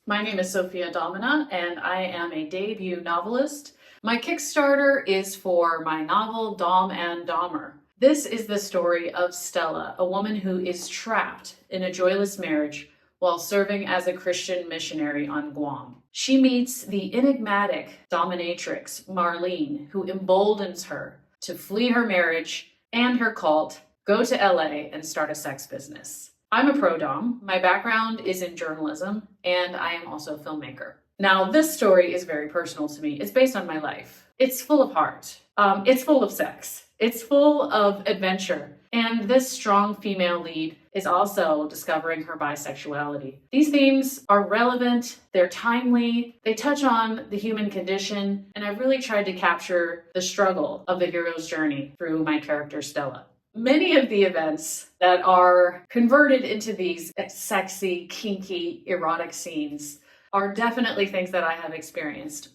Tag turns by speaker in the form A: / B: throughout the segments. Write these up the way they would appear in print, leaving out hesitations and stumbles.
A: My name is Sophia Domina, and I am a debut novelist. My Kickstarter is for my novel, Domme Dommer. This is the story of Stella, a woman who is trapped in a joyless marriage while serving as a Christian missionary on Guam. She meets the enigmatic Dominatrix Marlene, who emboldens her to flee her marriage and her cult, go to LA, and start a sex business. I'm a pro-dom. My background is in journalism, and I am also a filmmaker. Now, this story is very personal to me. It's based on my life. It's full of heart. It's full of sex. It's full of adventure. And this strong female lead is also discovering her bisexuality. These themes are relevant, they're timely, they touch on the human condition, and I've really tried to capture the struggle of the hero's journey through my character, Stella. Many of the events that are converted into these sexy, kinky, erotic scenes are definitely things that I have experienced.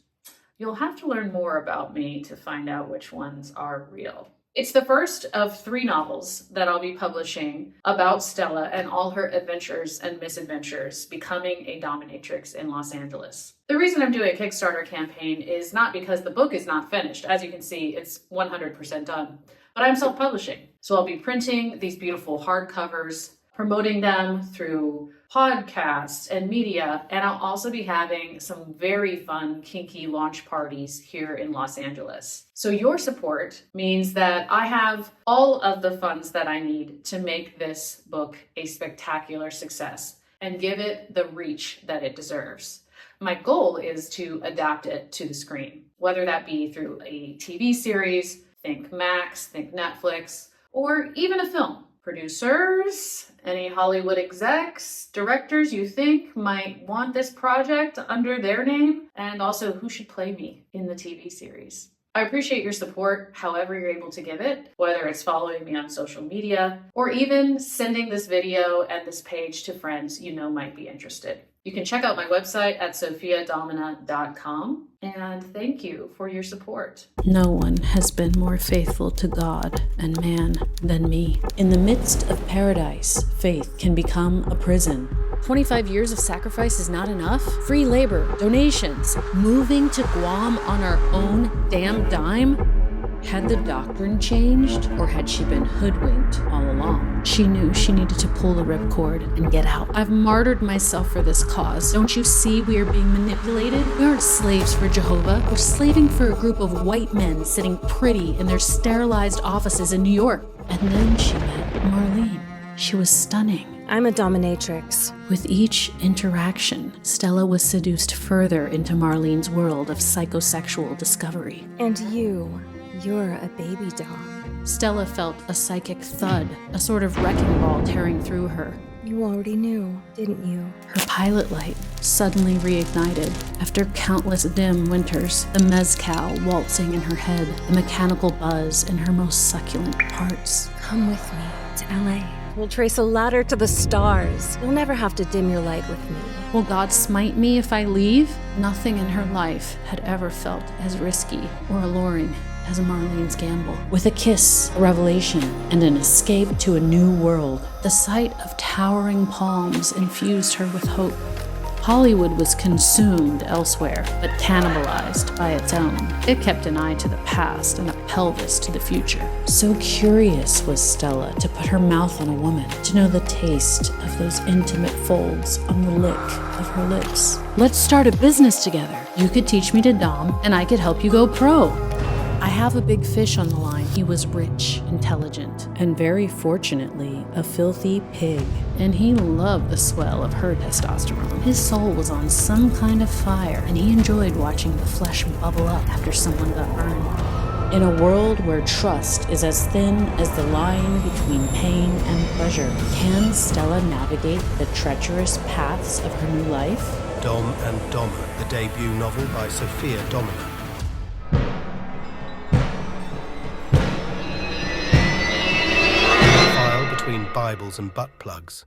A: You'll have to learn more about me to find out which ones are real. It's the first of 3 novels that I'll be publishing about Stella and all her adventures and misadventures becoming a dominatrix in Los Angeles. The reason I'm doing a Kickstarter campaign is not because the book is not finished. As you can see, it's 100% done. But I'm self-publishing. So I'll be printing these beautiful hardcovers, promoting them through podcasts and media, and I'll also be having some very fun, kinky launch parties here in Los Angeles. So your support means that I have all of the funds that I need to make this book a spectacular success and give it the reach that it deserves. My goal is to adapt it to the screen, whether that be through a TV series, think Max, think Netflix, or even a film. Producers, any Hollywood execs, directors you think might want this project under their name, and also who should play me in the TV series. I appreciate your support however you're able to give it, whether it's following me on social media or even sending this video and this page to friends you know might be interested. You can check out my website at sophiadomina.com, and thank you for your support.
B: No one has been more faithful to God and man than me. In the midst of paradise, faith can become a prison. 25 years of sacrifice is not enough? Free labor, donations, moving to Guam on our own damn dime? Had the doctrine changed, or had she been hoodwinked all along? She knew she needed to pull the ripcord and get out. I've martyred myself for this cause. Don't you see we are being manipulated? We aren't slaves for Jehovah. We're slaving for a group of white men sitting pretty in their sterilized offices in New York. And then she met Marlene. She was stunning.
C: I'm a dominatrix.
B: With each interaction, Stella was seduced further into Marlene's world of psychosexual discovery.
C: And you're a baby doll.
B: Stella felt a psychic thud, a sort of wrecking ball tearing through her.
C: You already knew, didn't you?
B: Her pilot light suddenly reignited. After countless dim winters, the mezcal waltzing in her head, the mechanical buzz in her most succulent parts.
C: Come with me to LA. We'll trace a ladder to the stars. You'll never have to dim your light with me.
B: Will God smite me if I leave? Nothing in her life had ever felt as risky or alluring as Marlene's gamble. With a kiss, a revelation, and an escape to a new world, the sight of towering palms infused her with hope. Hollywood was consumed elsewhere, but cannibalized by its own. It kept an eye to the past and a pelvis to the future. So curious was Stella to put her mouth on a woman, to know the taste of those intimate folds on the lick of her lips. Let's start a business together. You could teach me to dom, and I could help you go pro. I have a big fish on the line. He was rich, intelligent, and very fortunately, a filthy pig. And he loved the swell of her testosterone. His soul was on some kind of fire, and he enjoyed watching the flesh bubble up after someone got burned. In a world where trust is as thin as the line between pain and pleasure, can Stella navigate the treacherous paths of her new life?
D: Domme Dommer, the debut novel by Sophia Domina. File between Bibles and butt plugs.